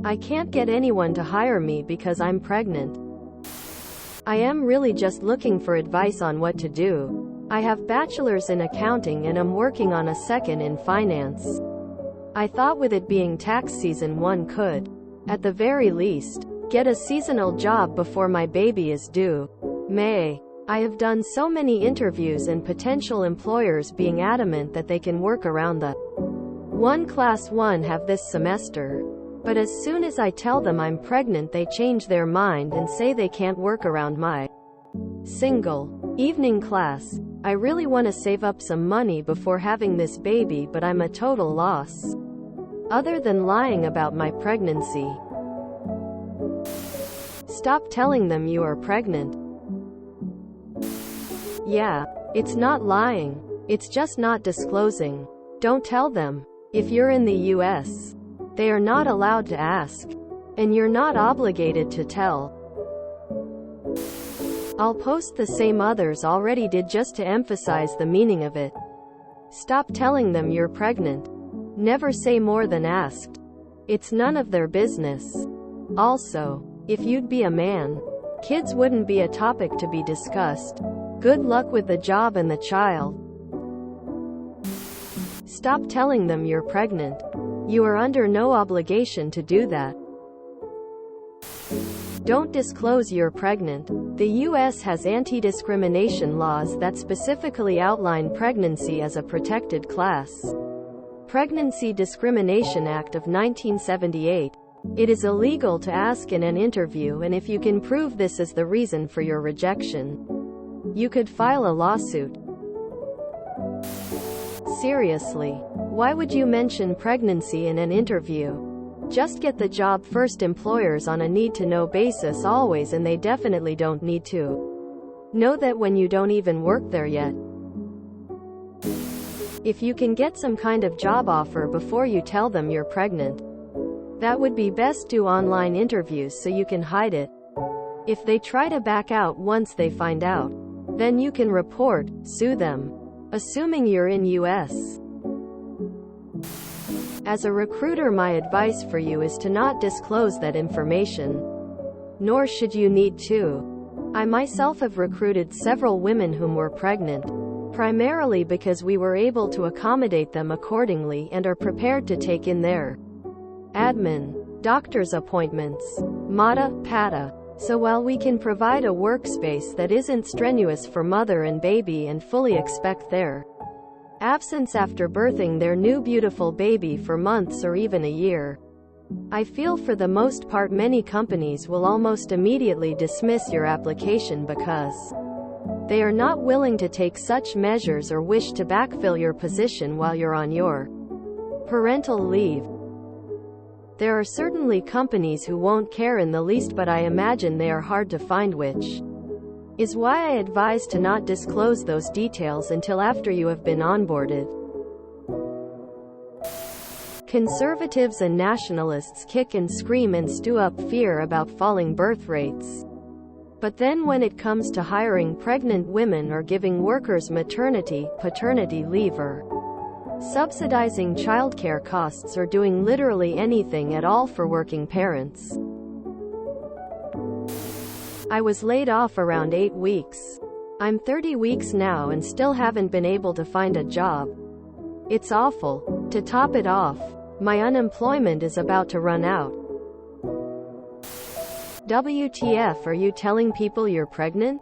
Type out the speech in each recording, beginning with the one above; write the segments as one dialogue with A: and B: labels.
A: I can't get anyone to hire me because I'm pregnant. I am really just looking for advice on what to do. I have bachelor's in accounting and am working on a second in finance. I thought with it being tax season one could, at the very least, get a seasonal job before my baby is due. I have done so many interviews and potential employers being adamant that they can work around the one class 1 have this semester. But as soon as I tell them I'm pregnant, they change their mind and say they can't work around my single evening class. I really want to save up some money before having this baby, but I'm a total loss. Other than lying about my pregnancy. Stop telling them you are pregnant. Yeah, it's not lying. It's just not disclosing. Don't tell them. If you're in the US, they are not allowed to ask. And you're not obligated to tell. I'll post the same others already did just to emphasize the meaning of it. Stop telling them you're pregnant. Never say more than asked. It's none of their business. Also, if you'd be a man, kids wouldn't be a topic to be discussed. Good luck with the job and the child. Stop telling them you're pregnant. You are under no obligation to do that. Don't disclose you're pregnant. The U.S. has anti-discrimination laws that specifically outline pregnancy as a protected class. Pregnancy Discrimination Act of 1978. It is illegal to ask in an interview, and if you can prove this is the reason for your rejection, you could file a lawsuit. Seriously, why would you mention pregnancy in an interview? Just get the job first. Employers on a need-to-know basis always, and they definitely don't need to know that when you don't even work there yet. If you can get some kind of job offer before you tell them you're pregnant, that would be best. Do online interviews so you can hide it. If they try to back out once they find out, then you can sue them. Assuming you're in US. As a recruiter, my advice for you is to not disclose that information. Nor should you need to. I myself have recruited several women whom were pregnant, primarily because we were able to accommodate them accordingly and are prepared to take in their admin, doctor's appointments, pata. So while we can provide a workspace that isn't strenuous for mother and baby and fully expect their absence after birthing their new beautiful baby for months or even a year, I feel for the most part many companies will almost immediately dismiss your application because they are not willing to take such measures or wish to backfill your position while you're on your parental leave. There are certainly companies who won't care in the least, but I imagine they are hard to find, which is why I advise to not disclose those details until after you have been onboarded. Conservatives and nationalists kick and scream and stew up fear about falling birth rates. But then when it comes to hiring pregnant women or giving workers maternity, paternity leave, or subsidizing childcare costs, or doing literally anything at all for working parents, I was laid off around 8 weeks. I'm 30 weeks now and still haven't been able to find a job. It's awful. To top it off, my unemployment is about to run out. WTF, are you telling people you're pregnant?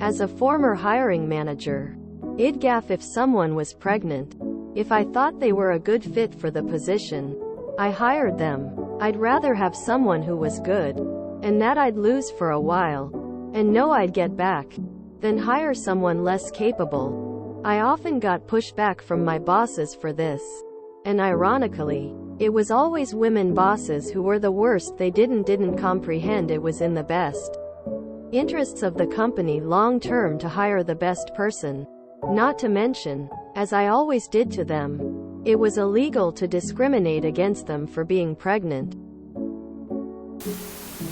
A: As a former hiring manager, I'd gaff if someone was pregnant. If I thought they were a good fit for the position, I hired them. I'd rather have someone who was good, and that I'd lose for a while, and know I'd get back, than hire someone less capable. I often got pushback from my bosses for this, and ironically, it was always women bosses who were the worst. They didn't comprehend it was in the best interests of the company long term to hire the best person. Not to mention, as I always did to them, it was illegal to discriminate against them for being pregnant.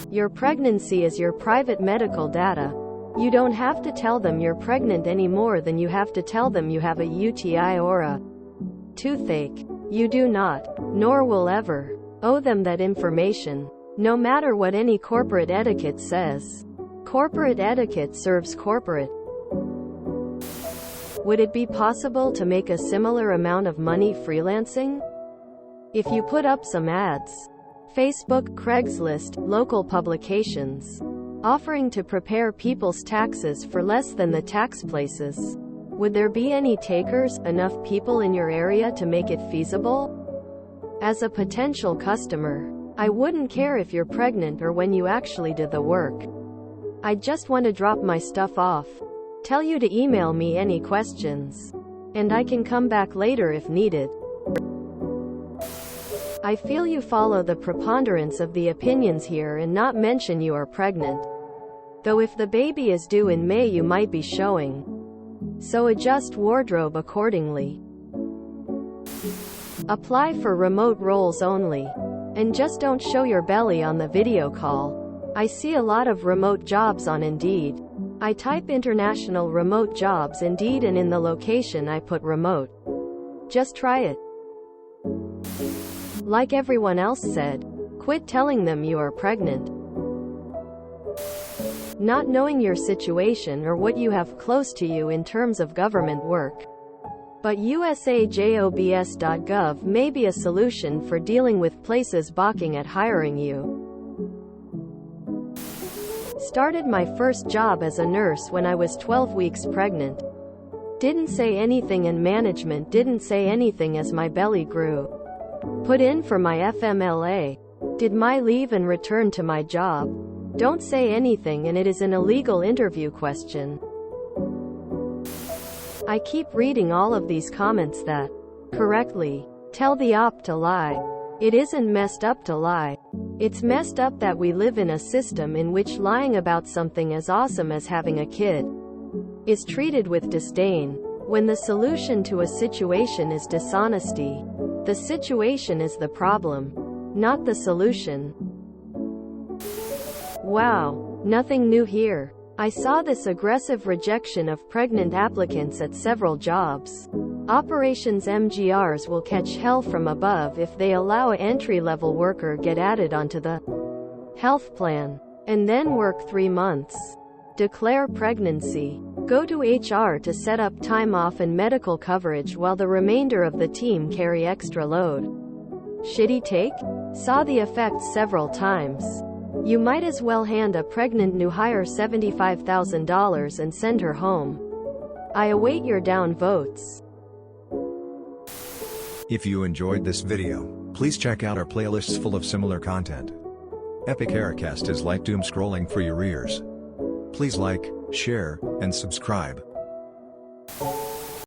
A: Your pregnancy is your private medical data. You don't have to tell them you're pregnant any more than you have to tell them you have a UTI or a toothache. You do not, nor will ever, owe them that information. No matter what any corporate etiquette says. Corporate etiquette serves corporate. Would it be possible to make a similar amount of money freelancing? If you put up some ads. Facebook, Craigslist, local publications. Offering to prepare people's taxes for less than the tax places. Would there be any takers, enough people in your area to make it feasible? As a potential customer, I wouldn't care if you're pregnant or when you actually did the work. I just want to drop my stuff off. Tell you to email me any questions. And I can come back later if needed. I feel you follow the preponderance of the opinions here and not mention you are pregnant. Though if the baby is due in May you might be showing. So adjust wardrobe accordingly. Apply for remote roles only. And just don't show your belly on the video call. I see a lot of remote jobs on Indeed. I type international remote jobs Indeed and in the location I put remote. Just try it. Like everyone else said, quit telling them you are pregnant. Not knowing your situation or what you have close to you in terms of government work. But usajobs.gov may be a solution for dealing with places balking at hiring you. Started my first job as a nurse when I was 12 weeks pregnant. Didn't say anything and management didn't say anything as my belly grew. Put in for my FMLA. Did my leave and return to my job. Don't say anything and it is an illegal interview question. I keep reading all of these comments that correctly tell the op to lie. It isn't messed up to lie. It's messed up that we live in a system in which lying about something as awesome as having a kid is treated with disdain. When the solution to a situation is dishonesty, the situation is the problem, not the solution. Wow, nothing new here. I saw this aggressive rejection of pregnant applicants at several jobs. Operations MGRs will catch hell from above if they allow an entry-level worker get added onto the health plan and then work 3 months. Declare pregnancy. Go to HR to set up time off and medical coverage while the remainder of the team carry extra load. Shitty take? Saw the effect several times. You might as well hand a pregnant new hire $75,000 and send her home. I await your down votes.
B: If you enjoyed this video, please check out our playlists full of similar content. Epic Aircast is like doom scrolling for your ears. Please like, share, and subscribe.